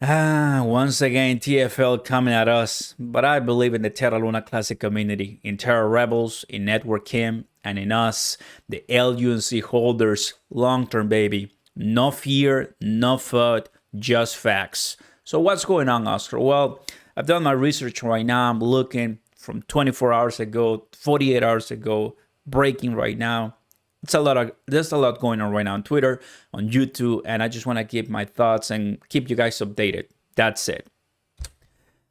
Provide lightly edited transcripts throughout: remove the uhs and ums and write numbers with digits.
Once again, TFL coming at us, but I believe in the Terra Luna Classic community, in Terra Rebels, in Network Kim, and in us, the LUNC holders, long term, baby. No fear, no FUD, just facts. So, what's going on, Oscar? Well, I've done my research right now. I'm looking from 24 hours ago, 48 hours ago, breaking right now. There's a lot going on right now on Twitter, on YouTube, and I just want to give my thoughts and keep you guys updated. That's it.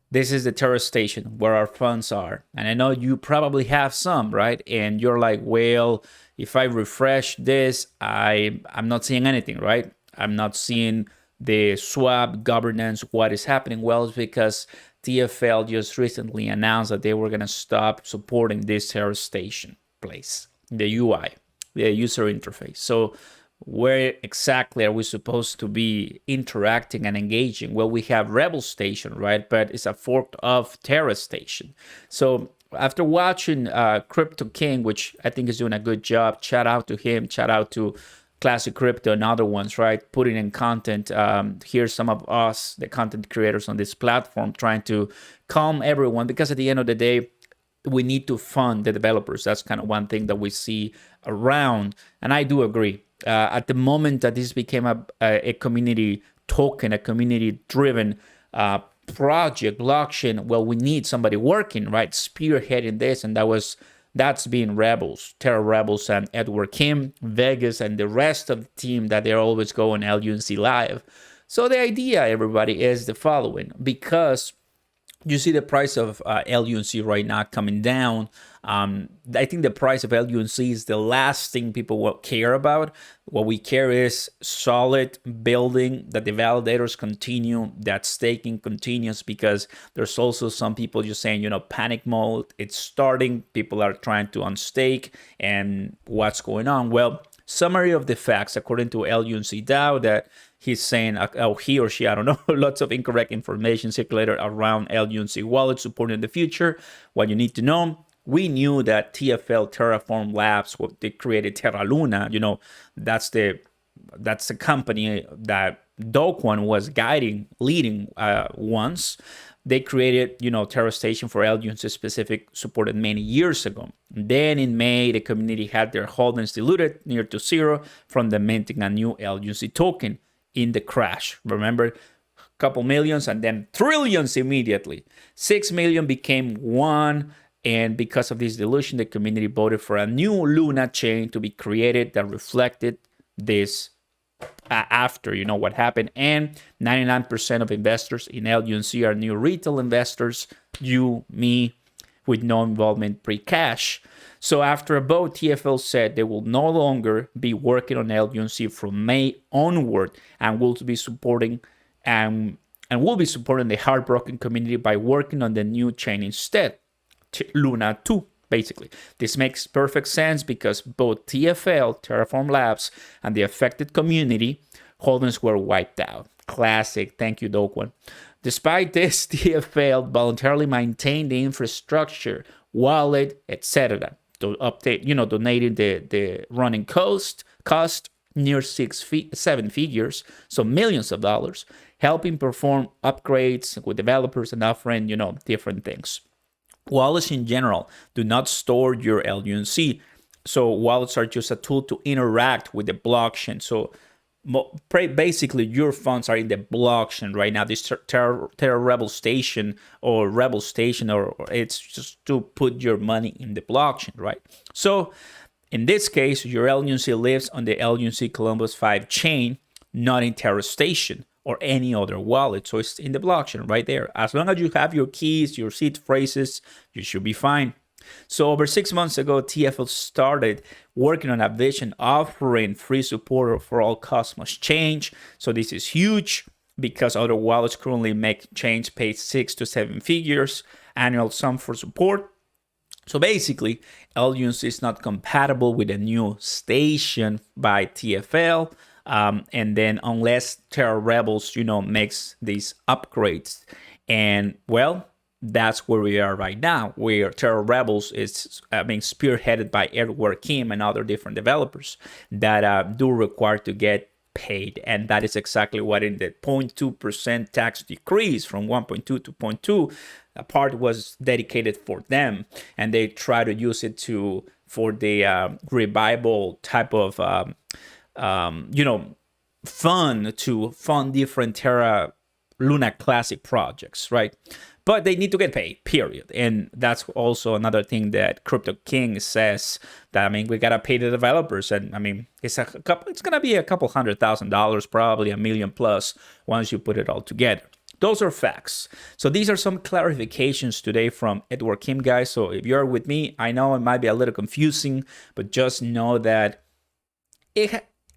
This is the Terra station where our funds are. And I know you probably have some, right? And you're like, well, if I refresh this, I'm not seeing anything, right? I'm not seeing the swap governance. What is happening? Well, it's because TFL just recently announced that they were going to stop supporting this Terra station place, the UI, the user interface. So where exactly are we supposed to be interacting and engaging? Well, we have Rebel Station, right? But it's a fork of Terra Station. So after watching Crypto King, which I think is doing a good job, shout out to him, shout out to Classic Crypto and other ones, right? Putting in content. Here's some of us, the content creators on this platform, trying to calm everyone, because at the end of the day, we need to fund the developers. That's kind of one thing that we see around. And I do agree. At the moment that this became a community token, a community-driven project, blockchain, well, we need somebody working, right, spearheading this, and that's being Rebels, Terra Rebels, and Edward Kim, Vegas, and the rest of the team that they're always going LUNC live. So the idea, everybody, is the following: because you see the price of LUNC right now coming down. I think the price of LUNC is the last thing people will care about. What we care is solid building, that the validators continue, that staking continues, because there's also some people just saying, panic mode, it's starting. People are trying to unstake, and what's going on? Well, summary of the facts, according to LUNC DAO, that he's saying, he or she, I don't know, lots of incorrect information circulated around LUNC wallet support in the future. What you need to know: we knew that TFL Terraform Labs, what they created Terra Luna, that's the company that dogecoin was leading once. They created, Terra Station for LUNC specific, supported many years ago. Then in May, the community had their holdings diluted near to zero from the minting a new LUNC token in the crash. Remember, a couple millions and then trillions immediately. 6 million became 1. And because of this dilution, the community voted for a new Luna chain to be created that reflected this after what happened. And 99% of investors in LUNC are new retail investors, you, me, with no involvement pre-cash. So after a vote, TFL said they will no longer be working on LUNC from May onward, and will be supporting the heartbroken community by working on the new chain instead, Luna 2. Basically, this makes perfect sense because both TFL, Terraform Labs, and the affected community holdings were wiped out. Classic. Thank you, dogecoin. Despite this, TFL voluntarily maintained the infrastructure, wallet, etc. to update, donating the running cost near 7 figures, so millions of dollars, helping perform upgrades with developers and offering, different things. Wallets in general do not store your LUNC. So wallets are just a tool to interact with the blockchain. So basically, your funds are in the blockchain right now. This Terra Rebel Station or it's just to put your money in the blockchain, right? So in this case, your LUNC lives on the LUNC Columbus 5 chain, not in Terra Station or any other wallet. So it's in the blockchain right there. As long as you have your keys, your seed phrases, you should be fine. So over 6 months ago, TFL started working on a vision offering free support for all Cosmos change. So this is huge because other wallets currently make change pay 6 to 7 figures annual sum for support. So basically, LUNC is not compatible with a new station by TFL. And then unless Terra Rebels, makes these upgrades. And well, that's where we are right now, where Terra Rebels is being spearheaded by Edward Kim and other different developers that do require to get paid. And that is exactly what in the 0.2% tax decrease from 1.2 to 0.2, a part was dedicated for them. And they try to use it for the revival type of, fund to fund different Terra Luna Classic projects, right? But they need to get paid, period. And that's also another thing that Crypto King says, that, I mean, we gotta pay the developers. And I mean, it's gonna be a couple $100,000, probably $1 million plus once you put it all together. Those are facts. So these are some clarifications today from Edward Kim, guys. So if you're with me, I know it might be a little confusing, but just know that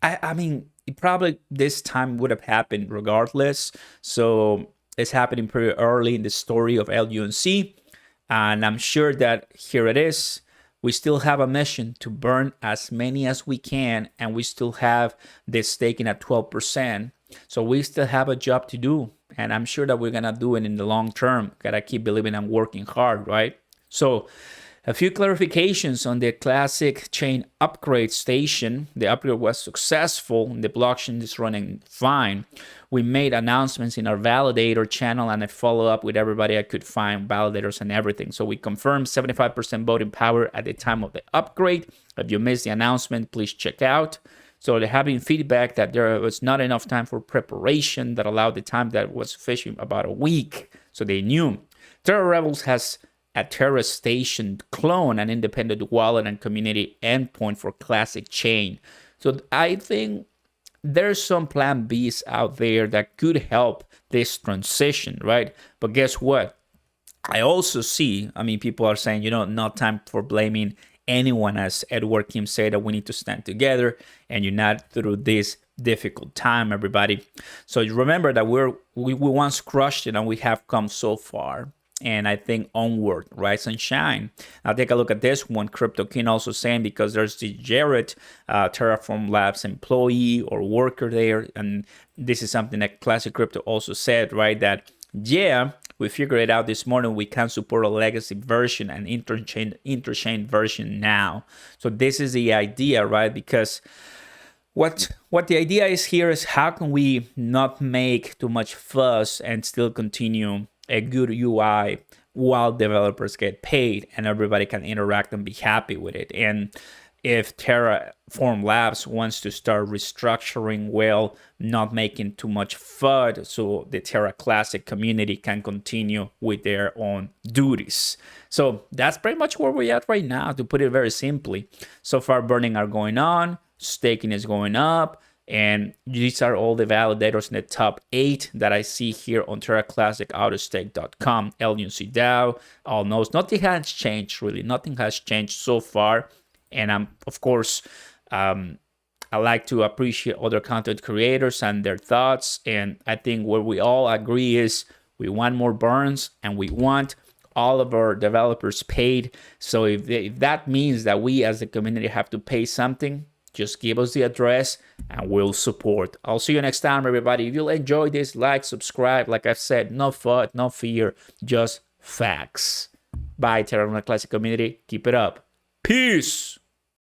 I mean, it probably this time would have happened regardless. So it's happening pretty early in the story of LUNC. And I'm sure that here it is. We still have a mission to burn as many as we can. And we still have this staking at 12%. So we still have a job to do. And I'm sure that we're going to do it in the long term. Gotta keep believing and working hard, right? So a few clarifications on the classic chain upgrade station. The upgrade was successful. The blockchain is running fine. We made announcements in our validator channel, and I follow up with everybody I could find, validators and everything. So we confirmed 75% voting power at the time of the upgrade. If you missed the announcement, please check out. So they're having feedback that there was not enough time for preparation that allowed the time that was sufficient, about a week. So they knew. Terra Rebels has a Terra Station clone, an independent wallet and community endpoint for classic chain. So I think there's some plan Bs out there that could help this transition, right? But guess what? I also see, I mean, people are saying, not time for blaming anyone, as Edward Kim said, that we need to stand together and unite through this difficult time, everybody. So remember that we once crushed it and we have come so far. And I think onward, rise and shine. Now take a look at this one. Crypto King also saying, because there's the Jared, Terraform Labs employee or worker there. And this is something that Classic Crypto also said, right? That, yeah, we figured it out this morning. We can support a legacy version and interchain version now. So this is the idea, right? Because what the idea is here is, how can we not make too much fuss and still continue a good UI while developers get paid and everybody can interact and be happy with it? And if Terraform Labs wants to start restructuring well, not making too much FUD, so the Terra Classic community can continue with their own duties. So that's pretty much where we're at right now, to put it very simply. So far, burning are going on, staking is going up, and these are all the validators in the top 8 that I see here on TerraClassicAutostake.com, LUNC DAO, all nodes. Nothing has changed, really. Nothing has changed so far. And of course, I like to appreciate other content creators and their thoughts. And I think where we all agree is we want more burns and we want all of our developers paid. So if that means that we as a community have to pay something, just give us the address and we'll support. I'll see you next time, everybody. If you'll enjoy this, like, subscribe. Like I've said, no FUD, no fear, just facts. Bye, Terra Luna Classic community. Keep it up. Peace.